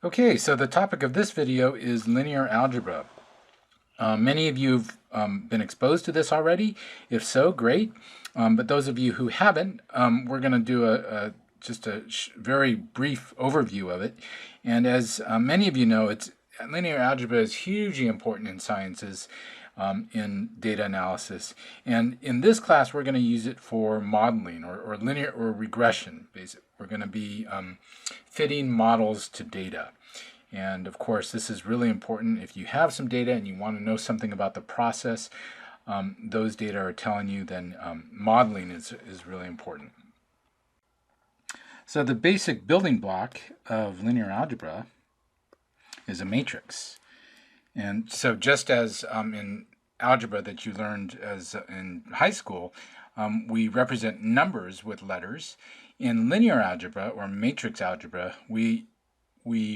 Okay, so the topic of this video is linear algebra. Many of you have been exposed to this already. If so, great. But those of you who haven't, we're going to do just a very brief overview of it. And as many of you know, linear algebra is hugely important in sciences, in data analysis. And in this class, we're going to use it for modeling or linear or regression. Basically, we're going to be fitting models to data. And of course, this is really important. If you have some data and you want to know something about the process those data are telling you, then modeling is really important. So the basic building block of linear algebra is a matrix. And so just as in algebra that you learned as in high school, we represent numbers with letters. In linear algebra or matrix algebra, we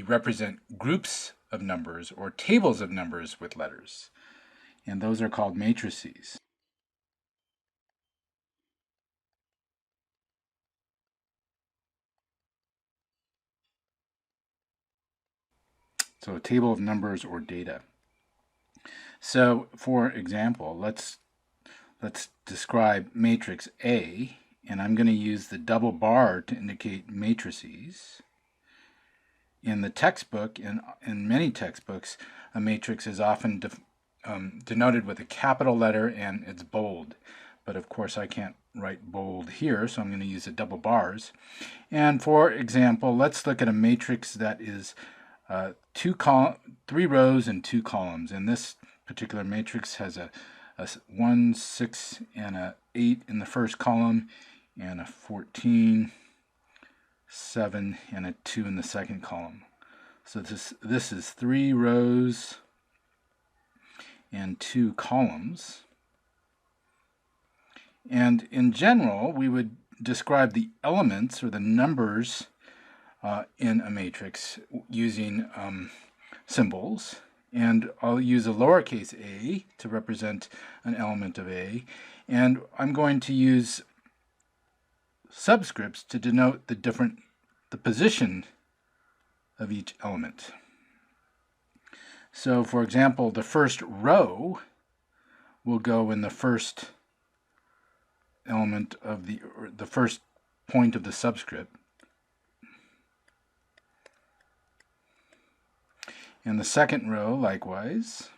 represent groups of numbers or tables of numbers with letters, and those are called matrices. So a table of numbers or data. So for example, let's describe matrix A, and I'm going to use the double bar to indicate matrices. In the textbook, in many textbooks, a matrix is often denoted with a capital letter and it's bold. But of course I can't write bold here, so I'm going to use the double bars. And for example, let's look at a matrix that is 3 rows and 2 columns. And this particular matrix has a 1, 6, and a 8 in the first column, and a 14, 7, and a 2 in the second column. So this is 3 rows and 2 columns. And in general, we would describe the elements or the numbers in a matrix using symbols. And I'll use a lowercase a to represent an element of A. And I'm going to use subscripts to denote the position of each element. So for example, the first row will go in the first element of the first point of the subscript. And the second row, likewise.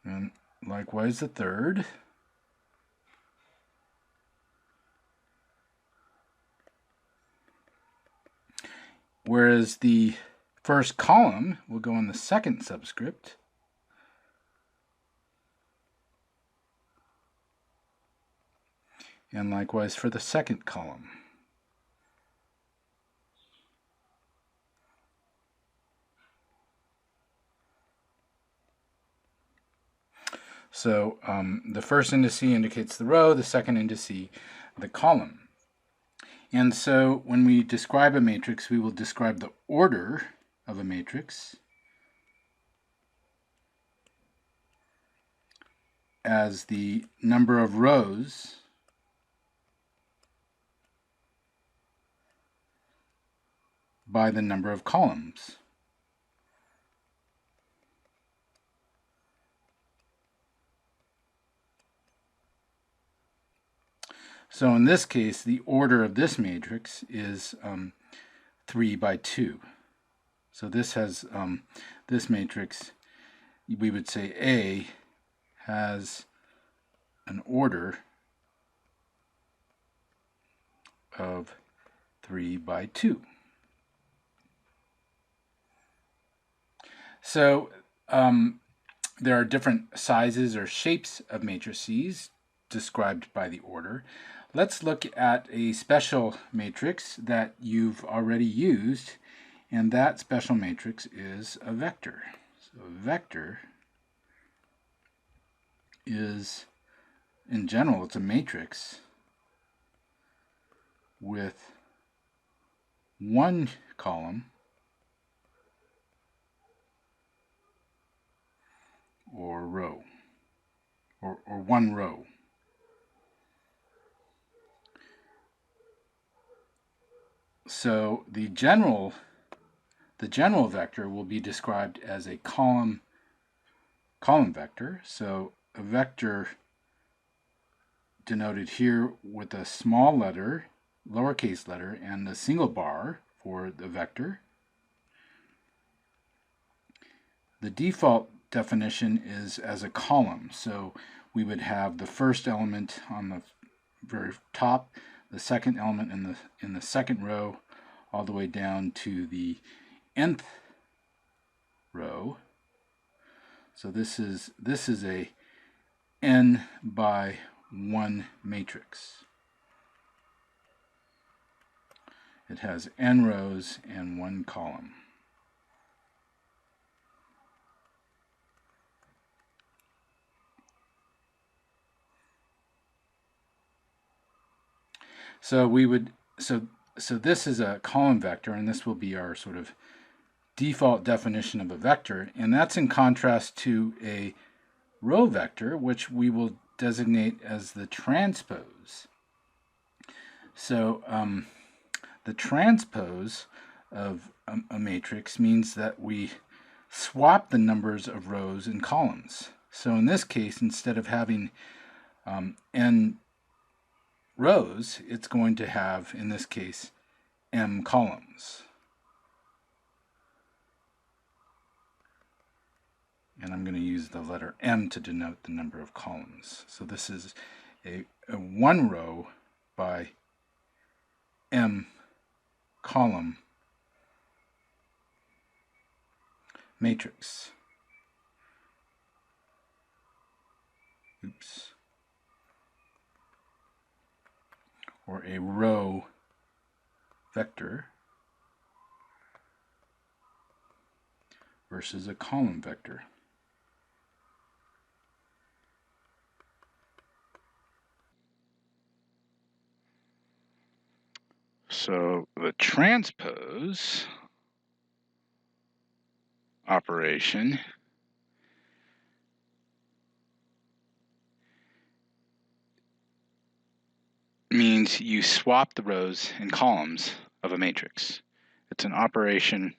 And likewise the third. Whereas the first column will go in the second subscript. And likewise for the second column. So the first indice indicates the row, the second indice the column. And so when we describe a matrix, we will describe the order of a matrix as the number of rows by the number of columns. So in this case, the order of this matrix is 3 by 2. So this has this matrix, we would say A has an order of 3 by 2. So there are different sizes or shapes of matrices described by the order. Let's look at a special matrix that you've already used, and that special matrix is a vector. So a vector is, in general, it's a matrix with one column or row, or one row. So the general vector will be described as a column vector. So a vector denoted here with a small letter, lowercase letter, and a single bar for the vector. The default definition is as a column. So we would have the first element on the very top, the second element in the second row, all the way down to the nth row. So this is a n by 1 matrix. It has n rows and 1 column. So this is a column vector, and this will be our sort of default definition of a vector, and that's in contrast to a row vector, which we will designate as the transpose. So the transpose of a matrix means that we swap the numbers of rows and columns. So in this case, instead of having n rows, it's going to have, in this case, m columns. And I'm going to use the letter m to denote the number of columns. So this is a 1 row by m column matrix. Oops. Or a row vector versus a column vector. So the transpose operation means you swap the rows and columns of a matrix. It's an operation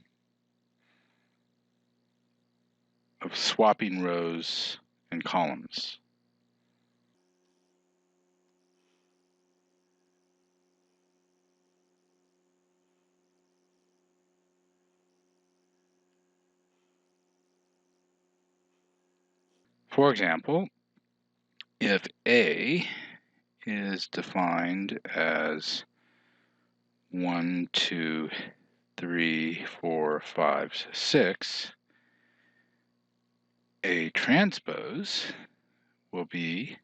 of swapping rows and columns. For example, if A is defined as 1, 2, 3, 4, 5, 6, a transpose will be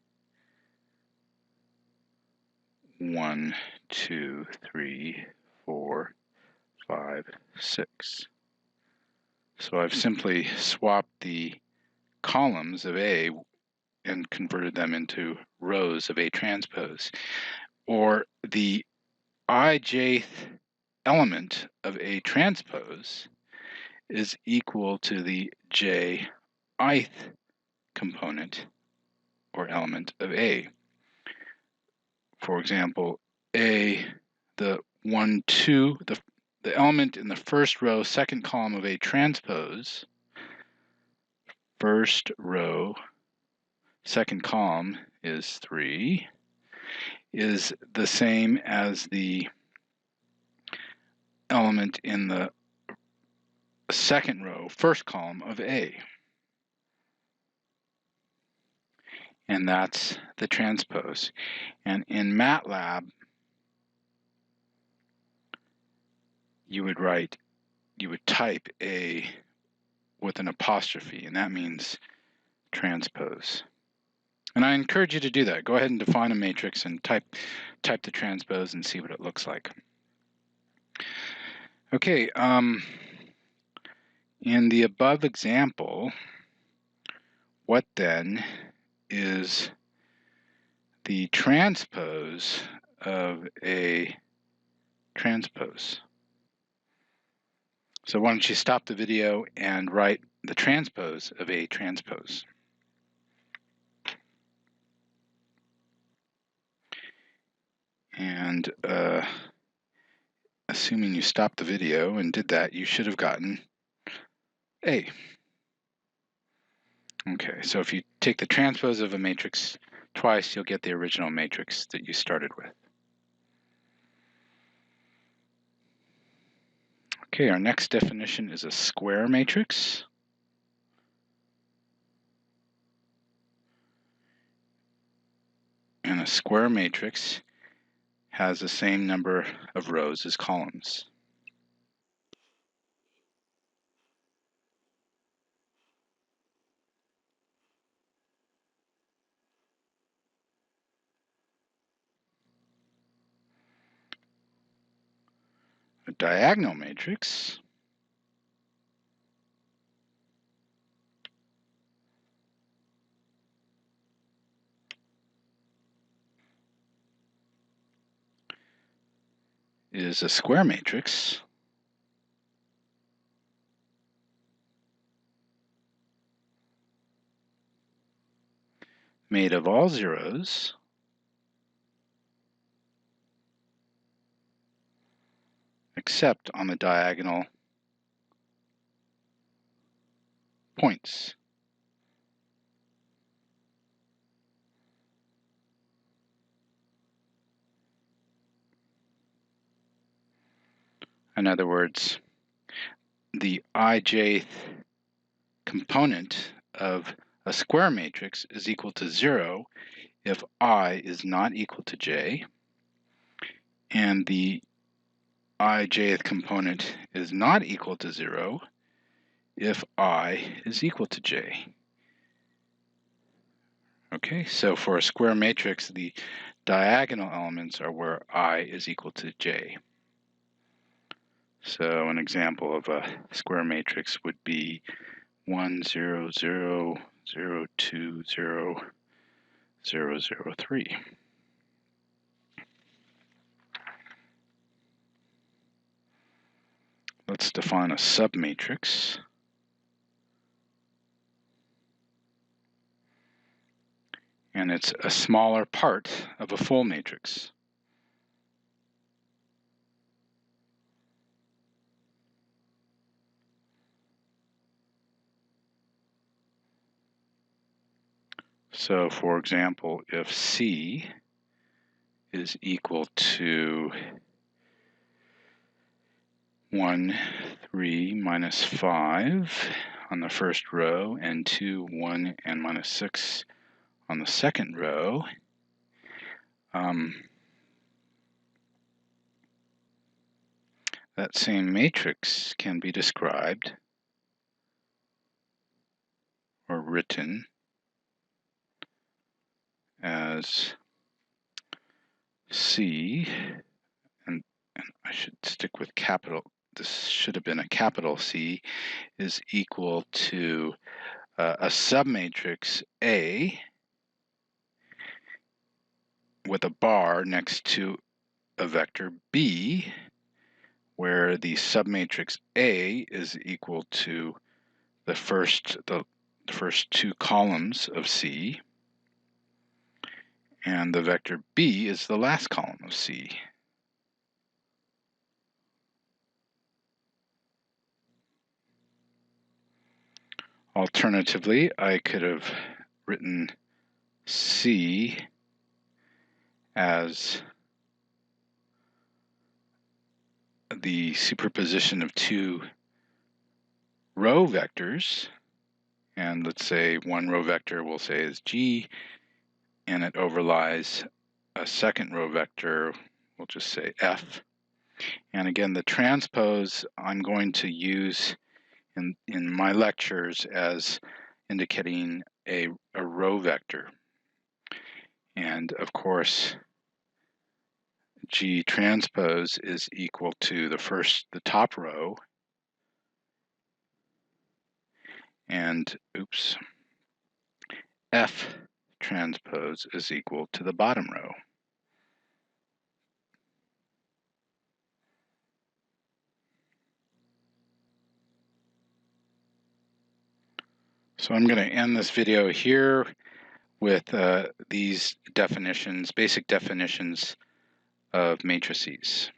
1, 2, 3, 4, 5, 6. So I've simply swapped the columns of A and converted them into rows of A transpose. Or the ijth element of A transpose is equal to the jith component or element of A. For example, the 1, 2, the element in the first row, second column of A transpose, first row, second column is 3, is the same as the element in the second row, first column of A. And that's the transpose. And in MATLAB, you would type A with an apostrophe, and that means transpose. And I encourage you to do that. Go ahead and define a matrix and type the transpose and see what it looks like. Okay, in the above example, what then is the transpose of a transpose? So why don't you stop the video and write the transpose of a transpose. And assuming you stopped the video and did that, you should have gotten A. Okay, so if you take the transpose of a matrix twice, you'll get the original matrix that you started with. Okay, our next definition is a square matrix. And a square matrix has the same number of rows as columns. A diagonal matrix is a square matrix made of all zeros except on the diagonal points. In other words, the ijth component of a square matrix is equal to 0 if I is not equal to j, and the ijth component is not equal to 0 if I is equal to j. Okay, so for a square matrix, the diagonal elements are where I is equal to j. So an example of a square matrix would be 1, 0, 0, 0, 2, 0, 0, 0, 3. Let's define a submatrix. And it's a smaller part of a full matrix. So for example, if C is equal to 1, 3, minus 5 on the first row, and 2, 1, and minus 6 on the second row, that same matrix can be described or written as C, and I should stick with capital, this should have been a capital C, is equal to a submatrix A with a bar next to a vector B, where the submatrix A is equal to the first two columns of C, and the vector B is the last column of C. Alternatively, I could have written C as the superposition of two row vectors, and let's say one row vector we'll say is G, and it overlies a second row vector, we'll just say F. And again, the transpose I'm going to use in my lectures as indicating a row vector. And of course, G transpose is equal to the top row, and F transpose is equal to the bottom row. So I'm going to end this video here with these definitions, basic definitions of matrices.